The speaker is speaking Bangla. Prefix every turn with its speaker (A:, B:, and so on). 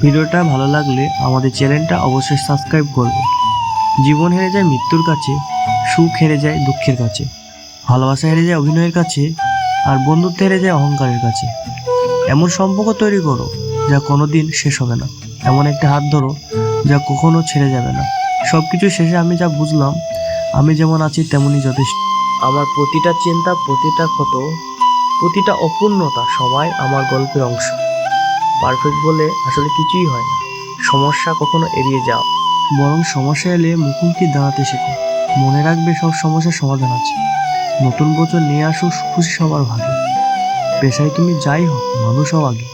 A: ভিডিওটা ভালো লাগলে আমাদের চ্যানেলটা অবশ্যই সাবস্ক্রাইব করবে। জীবন হেরে যায় মৃত্যুর কাছে, সুখ হেরে যায় দুঃখের কাছে, ভালোবাসা হেরে যায় অভিনয়ের কাছে, আর বন্ধুত্ব হেরে যায় অহংকারের কাছে। এমন সম্পর্ক তৈরি করো যা কোনোদিন শেষ হবে না। এমন একটা হাত ধরো যা কখনো ছেড়ে যাবে না। সব কিছু শেষে আমি যা বুঝলাম, আমি যেমন আছি তেমনই যথেষ্ট। আমার প্রতিটা চিন্তা, প্রতিটা ক্ষত, প্রতিটা অপূর্ণতা সবাই আমার গল্পের অংশ। পারফেক্ট বলে আসলে কিছুই হয় না। সমস্যা কখনো এড়িয়ে যাও, বরং সমস্যা এলে মুখোমুখি দাঁড়াতে শেখো। মনে রাখবে সব সমস্যার সমাধান আছে। নতুন বছর নিয়ে আসো খুশি সবার ভাগে। পেশায় তুমি যাই হোক, মানুষ হও আগে।